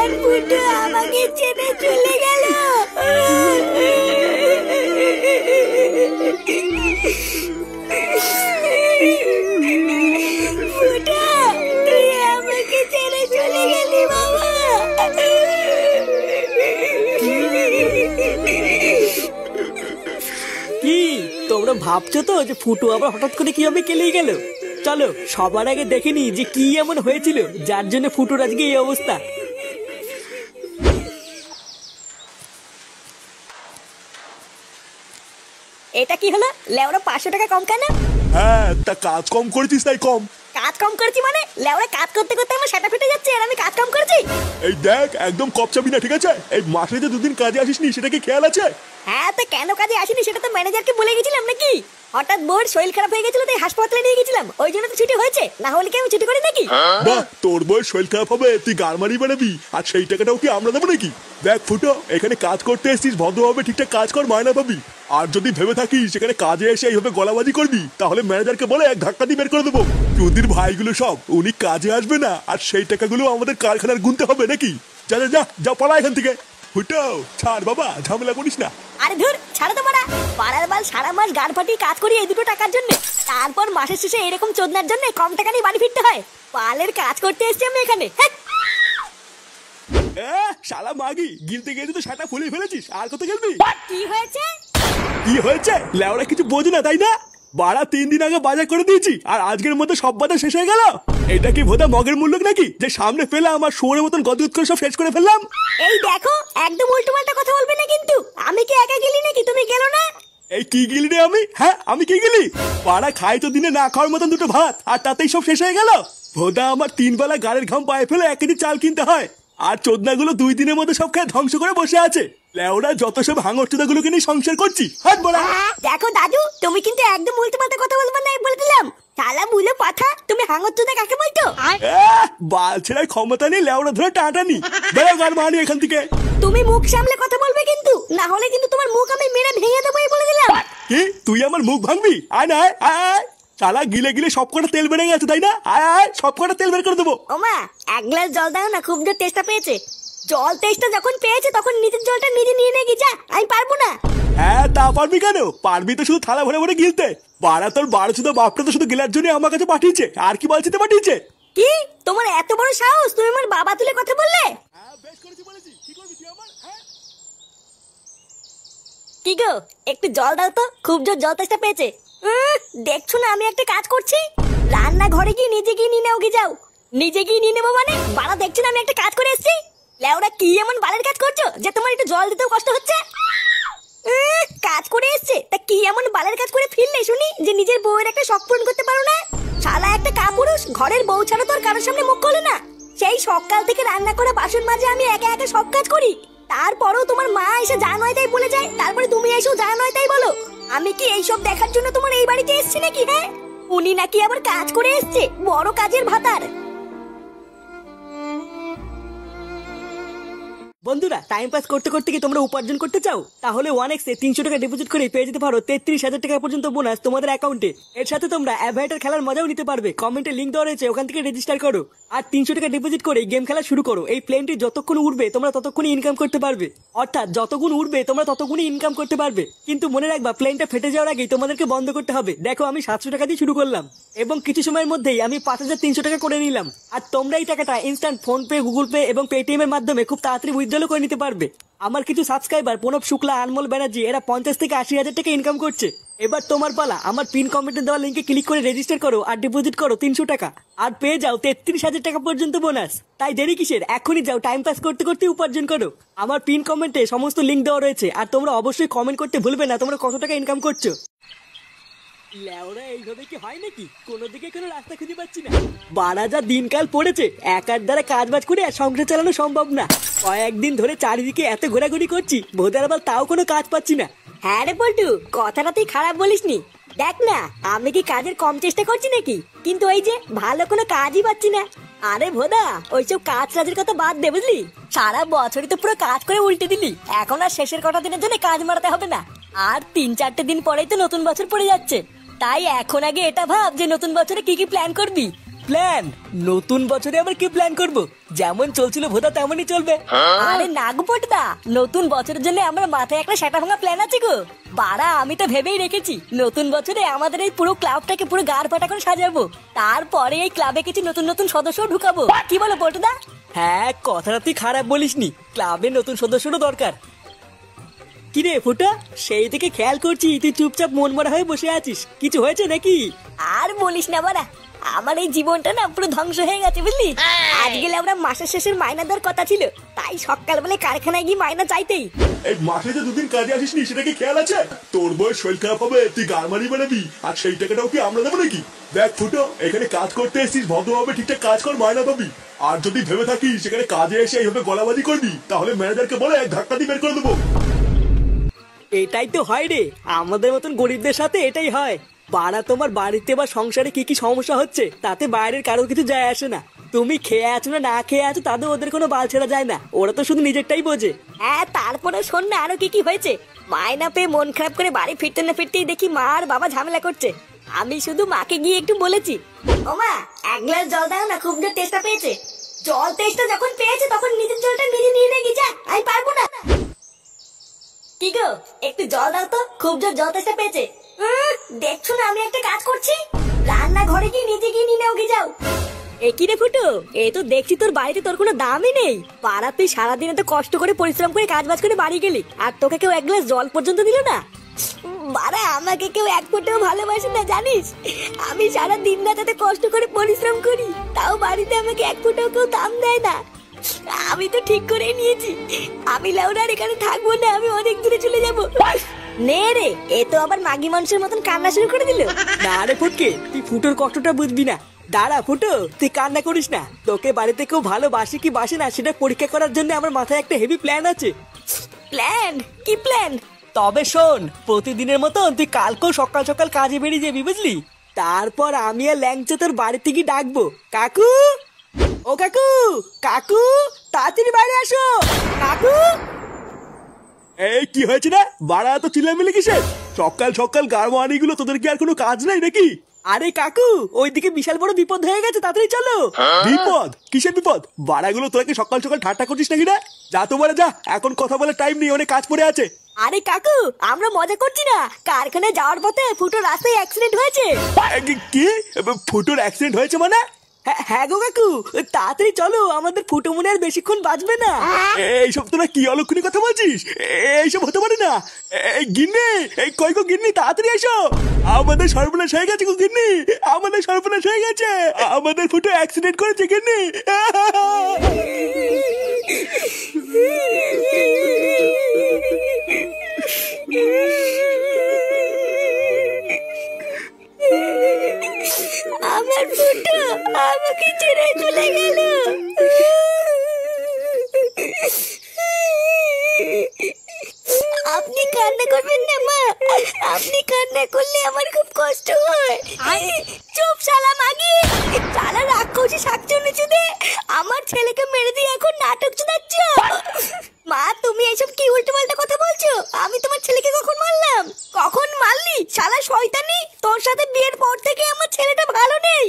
আমার ফুটো আমাকে ছেড়ে চলে গেল। ফুটো তুই আমাকে ছেড়ে চলে গেলি বাবা। কি তোমরা ভাবছো তো যে ফুটো আবার হঠাৎ করে কিভাবে কেলিয়ে গেল? চলো সবার আগে দেখে নি যে কি এমন হয়েছিল যার জন্য ফুটোর আজকে এই অবস্থা। এটা কি হলো লেওরা 500 টাকা কম কেন? হ্যাঁ তা কাজ কম করেছিস তাই কম। কাজ কম করেছি মানে? লেওরা কাজ করতে করতে আমার সেটা ফেটে যাচ্ছে আর আমি কাজ কম করেছি? এই দেখ একদম কপচাবি না, ঠিক আছে? এই মাসে যে দুদিন কাজে আসিসনি সেটা কি খেয়াল আছে? হ্যাঁ তো কেন কাজে আসিনি সেটা তো ম্যানেজারকে বলে গেছিলাম নাকি? হঠাৎ বউর শরীর খারাপ হয়ে গেছিল তাই হাসপাতালে নিয়ে গেছিলাম, ওই জন্য তো ছুটি হয়েছে, না হলে কি আমি ছুটি করি নাকি? বাহ, তোর বউয়ের শরীর খারাপ হবে তুই গারমারি বানাবি আর সেই টাকাটাও কি আমরা দেবো নাকি? দেখ ফুটো, এখানে কাজ করতে এসেছিস ভদ্রভাবে ঠিকঠাক কাজ কর, মায়না পাবি। আর যদি ভেবে থাকিস সেখানে কাজে এসে এইভাবে গলাবাজি করবি তাহলে ম্যানেজারকে বলে এক ধাক্কা দিয়ে বের করে দেবো। চুদির ভাইগুলো সব উনি কাজে আসবে না আর সেই টাকাগুলো আমাদের কারখানার গুনতে হবে নাকি? যা যা যা যা পালা এখান থেকে। ফুটো ছাড় বাবা, ঝামেলা করিস না। আরে ধুর ছাড়ো তো মারা, পাড়ার বাল সারা মাস গান ফাটিয়ে কাজ করি এই দুটো টাকার জন্য, তারপর মাসের শেষে এরকম চোদনার জন্য কম টাকা নিয়ে বাড়ি ফিরতে হয়। পালের কাজ করতে এসেছি আমি এখানে। শালা মাগি, গিলতে গিয়ে তো সেটা ফুলে ফেলেছিস, আর কত গেলবি? কি হয়েছে? কি হয়েছে? লেওরা কিছু বোঝে না তাই না? বাড়া 3 দিন আগে বাজার করে দিয়েছি আর আজকের মধ্যে সব বাজার শেষ হয়ে গেল। এটা কি ভোদা মগের মূল্য নাকি যে সামনে পেলাম আর শুয়োরের মতন গদগদ করে সব শেষ করে ফেললাম? এই দেখো একদম উল্টো পাল্টা কথা বলবে না কিন্তু। আমি কি একা গেলি নাকি, তুমি গেলো না? এই কি গেলি রে আমি? হ্যাঁ আমি কি গেলি? বাড়া খাই তো দিনে না খাওয়ার মতন দুটো ভাত আর তাতেই সব শেষ হয়ে গেল। ভোদা আমার 3 বেলা গাড়ির ঘাম পায়ে ফেলে 1 কেজি চাল কিনতে হয় আর চোদনাগুলো 2 দিনের মধ্যে সব খেয়ে ধ্বংস করে বসে আছে। লেওরা যত সব হাঙর চোদাগুলোকে নিয়ে সংসার করছি। হাট বড়া। দেখো দাদু, তুমি কিন্তু একদম উল্টো পাল্টা কথা বলবে না, বলে দিলাম। শালা মুলে পাঠা, তুমি হাঙর চোদা কাকে বলতো? বাল ছেড়ার ক্ষমতা নেই, লেওরা ধরে টাটানি। বেরো গান মানি এখান থেকে। তুমি মুখ সামলে কথা বলবে কিন্তু, না হলে কিন্তু তোমার মুখ আমি মেরে ভেঙে দেবো, বলে দিলাম। কি তুই আমার মুখ ভাঙবি? আয় না আয় আয়। শালা গিলে গিলে সব কটা তেল বেড়ে গেছে তাই না? আয় আয় সব কটা তেল বের করে দেবো। ওমা 1 গ্লাস জল দাও না, খুব জোর তেষ্টা পেয়েছে। জল তেষ্টা যখন পেয়েছে তখন নিজের জলটা নিজে নিয়ে নে, যা। আমি পারবো না। হ্যাঁ তা পারবি কেন? পারবি তো শুধু থালা ভরে ভরে গিলতে। বাড়া তোর বারো শুধু বাপটা তো শুধু গিলার জন্য আমার কাছে পাঠিয়েছে, আর কি বলছিতে পাঠিয়েছে? কি তোমার এত বড় সাহস, তুমি আমার বাবা তুলে কথা বললে? হ্যাঁ বেশ করেছি বলেছি, কি করবি তুই আমার? হ্যাঁ কি গো, একটু জল দাও তো, খুব জোর জল তেষ্টা পেয়েছে। দেখছো না আমি একটা কাজ করছি? রান্না ঘরে গিয়ে নিজে গিয়ে নিয়ে নাও, যাও। নিজে গিয়ে নিয়ে নেবো মানে? বাড়া দেখছো না আমি একটা কাজ করে এসেছি? লেওরা কি এমন বালের কাজ করছো যে তোমার একটু জল দিতেও কষ্ট হচ্ছে? কাজ করে এসছে তা কি এমন বালের কাজ করে ফিরলে শুনি যে নিজের বউয়ের একটা শখ পূরণ করতে পারো না? শালা একটা কাপুরুষ, ঘরের বউ ছাড়া তোর কারোর সামনে মুখ খোলে না। সেই সকাল থেকে রান্না করা বাসন মাজে আমি একা একা সব কাজ করি, তারপরেও তোমার মা এসে যা নয় তাই বলে যায়, তারপরে তুমি এসেও যা নয় তাই বলো। আমি কি এইসব দেখার জন্য তোমার এই বাড়িতে এসেছি নাকি? হ্যাঁ, উনি নাকি আবার কাজ করে এসছে, বড় কাজের ভাতার। বন্ধুরা টাইম পাস করতে করতে কি তোমরা উপার্জন করতে চাও? তাহলে 1x এ 300 টাকা ডিপোজিট করে পেয়ে যেতে পারো 33,000 টাকা পর্যন্ত বোনাস তোমাদের অ্যাকাউন্টে। এর সাথে তোমরা অ্যাভাইটার খেলার মজাও নিতে পারবে। কমেন্টে লিংক দেওয়া রয়েছে, ওখান থেকে রেজিস্টার করো আর 300 টাকা ডিপোজিট করে গেম খেলা শুরু করো। এই প্লেনটি যতক্ষণ উড়বে তোমরা ততক্ষণই ইনকাম করতে পারবে, অর্থাৎ যতক্ষণ উড়বে তোমরা ততক্ষণই ইনকাম করতে পারবে। কিন্তু মনে রাখবা প্লেনটা ফেটে যাওয়ার আগেই তোমাদেরকে বন্ধ করতে হবে। দেখো আমি 700 টাকা দিয়ে শুরু করলাম এবং কিছু সময়ের মধ্যেই আমি 5300 টাকা করে নিলাম। আর তোমরা এই টাকাটা instant phone pay, Google pay এবং পেটিএম এর মাধ্যমে খুব তাড়াতাড়ি উইথড্রল করে নিতে পারবে। আমার কিছু সাবস্ক্রাইবার প্রণব শুক্লা, আনমোল ব্যানার্জি, এরা 50 থেকে 80,000 টাকা ইনকাম করছে। এবার তোমার পালা। আমার পিন কমেন্টে দেওয়া লিংকে ক্লিক করে রেজিস্টার করো আর ডিপোজিট করো 300 টাকা আর পেয়ে যাও 33,000 টাকা পর্যন্ত বোনাস। তাই দেরি কিসের? এখনই যাও, টাইম পাস করতে করতে উপার্জন করো। আমার পিন কমেন্টে সমস্ত লিংক দেওয়া রয়েছে আর তোমরা অবশ্যই কমেন্ট করতে ভুলবে না তোমরা কত টাকা ইনকাম করছো। লেওরা এইভাবে কি হয় নাকি? কোনো দিকে কোনো রাস্তা খুঁজে পাচ্ছি না। বাড়া যা দিনকাল পড়েছে, একার দ্বারা কাজ বাজ করে আর সংসার চালানো সম্ভব না। কয়েকদিন ধরে চারিদিকে এত ঘোরাঘুরি করছি, ভোদার আবার তাও কোনো কাজ পাচ্ছি না। হ্যাঁ রে পল্টু, কথাটা তুই খারাপ বলিসনি। দেখ না, আমি কি কাজের কম চেষ্টা করছি নাকি? কিন্তু এই যে ভালো কোনো কাজই পাচ্ছি না। আরে ভোদা, ওইসব কাজ কাজের কথা বাদ দে, বুঝলি? সারা বছরই তো পুরো কাজ করে উল্টে দিলি, এখন আর শেষের কটা দিনের জন্য কাজ মারাতে হবে না। আর 3-4 দিন পরেই তো নতুন বছর পড়ে যাচ্ছে, তাই এখন আগে এটা ভাব যে নতুন বছরে কি কি প্ল্যান করবি। প্ল্যান? নতুন বছরে আবার কি প্ল্যান করব? যেমন চলছিল ভোদা তেমনই চলবে। আরে নাগপটদা, নতুন বছরের জন্য আমরা মাথায় একটা সেটা ভাঙা প্ল্যান আছে গো। বাড়া আমি তো ভেবেই রেখেছি নতুন বছরে আমাদের এই পুরো ক্লাবটাকে পুরো গাড় ফাটা করে সাজাবো। তারপরে এই ক্লাবে কিছু নতুন নতুন সদস্য ঢুকাবো। কি বলো পটদা? হ্যাঁ, কথাটা তুই খারাপ বলিসনি। ক্লাবে নতুন সদস্যরও দরকার। কিরে ফুটা, সেই থেকে খেয়াল করছি তুই চুপচাপ মন মরা হয়ে বসে আছিস। কিছু হয়েছে নাকি? আর বলিস না বাড়া, আমার এই জীবনটা না পুরো ধ্বংস হয়ে গেছে বুঝলি। আজ গেলে আমরা মাসের শেষের মাইনা দেওয়ার কথা ছিল, তাই সকালবেলায় কারখানায় গিয়ে মাইনা চাইতেই। এই মাসে যে দুদিন কাজে আসিস নি সেটা কি খেয়াল আছে? তোর বয়স শরীর খারাপ হবে, তুই গারমারি বানাবি, আর সেই টাকাটাও কি আমরা দেবো নাকি? দেখ ফুটো, এখানে কাজ করতে এসেছিস, ভদ্রভাবে ঠিকঠাক কাজ কর, মায়না পাবি। আর যদি ভেবে থাকিস সেখানে কাজে এসে এইভাবে গলাবাজি করবি, তাহলে ম্যানেজারকে বলে এক ধাক্কা দিয়ে বের করে দেবো। এটাই তো হয় রে, আমাদের মতন গরিবদের সাথে এটাই হয়। বাড়া তোমার বাড়িতে বা সংসারে কি কি সমস্যা হচ্ছে তাতে বাইরের কারোর কিছু যায় আসে না। তুমি খেয়ে আছো না না খেয়ে আছো তাদের ওদের কোনো বাল ছেড়া যায় না, ওরা তো শুধু নিজেরটাই বোঝে। হ্যাঁ, তারপরে শোন না আরো কি কি হয়েছে। মায়না পেয়ে মন খারাপ করে বাড়ি ফিরতে না ফিরতেই দেখি মা আর বাবা ঝামেলা করছে। আমি শুধু মাকে গিয়ে একটু বলেছি, ও মা এক গ্লাস জল দাও না, খুব জোর তেষ্টা পেয়েছে। জল তেষ্টা যখন পেয়েছে তখন নিজের জলটা নিজে নিয়ে নেগে যা, আমি পারবো না। কি গো, একটু জল দাও তো, খুব জোর জল তেষ্টা পেয়েছে। দেখছো না আমি একটা কাজ করছি, রান্না ঘরে গিয়ে নিজে গিয়ে নিয়ে নাও, যাও। একই রে ফুটো, এই তো দেখছি তোর বাড়িতে তোর কোনো দামই নেই। পাড়া তুই সারাদিন এত কষ্ট করে পরিশ্রম করে কাজ বাজ করে বাড়ি গেলি, আর তোকে কেউ এক গ্লাস জল পর্যন্ত দিল না। বাড়া আমাকে কেউ এক ফোঁটাও ভালোবাসে না জানিস। আমি সারা দিন রাত এত কষ্ট করে পরিশ্রম করি, তাও বাড়িতে আমাকে এক ফোঁটাও কেউ দাম দেয় না। আমি তো ঠিক করে নিয়েছি, আমি লাউডার এখানে থাকবো না, আমি অনেক দূরে চলে যাবো। নে রে, এ তো আবার মাগি মানুষের মতন কান্না শুরু করে দিল। না রে ফুটকে, তুই ফুটোর কষ্টটা বুঝবি না। দাঁড়া ফুটো, তুই কান্না করিস না। তোকে বাড়িতে কেউ ভালোবাসে কি বাসে না সেটা পরীক্ষা করার জন্য আমার মাথায় একটা হেভি প্ল্যান আছে। প্ল্যান? কি প্ল্যান? তবে শোন, প্রতিদিনের মতন তুই কালকেও সকাল সকাল কাজে বেরিয়ে যাবি বুঝলি। তারপর আমি আর ল্যাংচা তোর বাড়িতে গিয়ে ডাকবো, কাকু ও কাকু, কাকু তাড়াতাড়ি বাইরে আসো কাকু। এই কি হয়েছে না বাড়া, তো চিল্লামিল্লি কিসের? সকাল সকাল গারমানি গুলো, তোদের কি আর কোনো কাজ নাই নাকি? আরে কাকু, ওইদিকে বিশাল বড় বিপদ হয়ে গেছে, তাড়াতাড়ি চলো। বিপদ? কিসের বিপদ? বাড়াগুলো তোরা কি সকাল সকাল ঠাট্টা করছিস নাকি রে? যা তো বলে যা, এখন কথা বলে টাইম নেই, অনেক কাজ পড়ে আছে। আরে কাকু, আমরা মজা করছি না, কারখানায় যাওয়ার পথে ফুটো রাস্তায় অ্যাক্সিডেন্ট হয়েছে। কি ফুটোর অ্যাক্সিডেন্ট হয়েছে মানে? হ্যাঁ গো কাকু, তাড়াতাড়ি চলো, আমাদের ফুটো মনে আর বেশিক্ষণ বাঁচবে না। এইসব তোরা কি অলক্ষণী কথা বলছিস? এইসব হতে পারে না। এই গিন্নি, এই কই গো গিন্নি, তাড়াতাড়ি এসো, আমাদের সর্বনাশ হয়ে গেছে গো গিন্নি, আমাদের সর্বনাশ হয়ে গেছে, আমাদের ফুটো অ্যাক্সিডেন্ট করেছে গিন্নি। আমার ফুটো আমাকে ছেড়ে চলে গেল। আপনি কান্না করবেন না মা, আপনি কান্না করলে আমার খুব কষ্ট হয়। চুপ শালা মাগি, শালা রাক্ষসী শাকচুন্নি চুদে, আমার ছেলেকে মেরে দিয়ে এখন নাটক চুদাচ্ছ। মা তুমি এইসব কি উল্টোপাল্টা কথা বলছো? আমি তোমার ছেলেকে কখন মারলাম? কখন মারলি শালা শয়তানি? তোর সাথে বিয়ের পর থেকে আমার ছেলেটা ভালো নেই,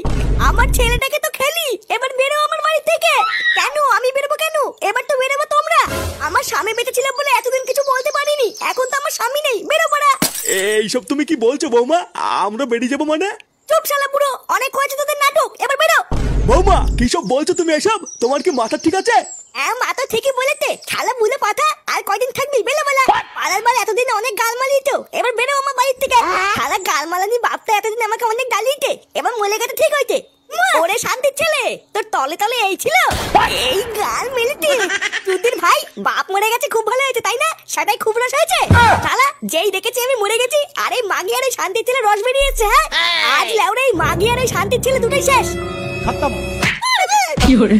আমার ছেলেটাকে তো খেলি। এবার বেরো আমার বাড়ি থেকে। কেন আমি বেরোবো কেন? এবার তো বেরোবো তোমরা। আমার স্বামী বেঁচে ছিল বলে এতদিন কিছু বলতে পারিনি, এখন তো আমার স্বামী নেই, বেরো বড়া। এইসব তুমি কি বলছো বৌমা? আমরা বেরিয়ে যাবো মানে? চুপ শালা বুড়ো, অনেক হয়েছে তোদের নাটক, এবার বেরো। বৌমা কি সব বলছো তুমি এসব? তোমার কি মাথা ঠিক আছে? হ্যাঁ মাথা ঠিকই বলেছে, শালা বুলে পাঠা। আর কয়দিন থাকবি? বেলা বেলা। পাড়ার বার এতদিন অনেক গাল মালিতো, এবার বেরো আমার বাড়ির থেকে। শালা গাল মালানি বাপটা এতদিন আমাকে অনেক গালিতে, এবার মলে গেছে ঠিক হয়েছে। ওরে শান্তির ছেলে, তোর তলে তলে এই ছিল, এই গাল মেলেতে। তুদির ভাই বাপ মরে গেছে, খুব ভালো হয়েছে তাই না? সেটাই খুব রস হয়েছে। শালা যেই দেখেছি আমি মরে গেছি, আরে মাগি আর এই শান্তির ছেলে রস বেরিয়েছে। হ্যাঁ আজ লেওরে এই মাগি আর এই শান্তির ছেলে দুটোই শেষ। খতম। কি হলো?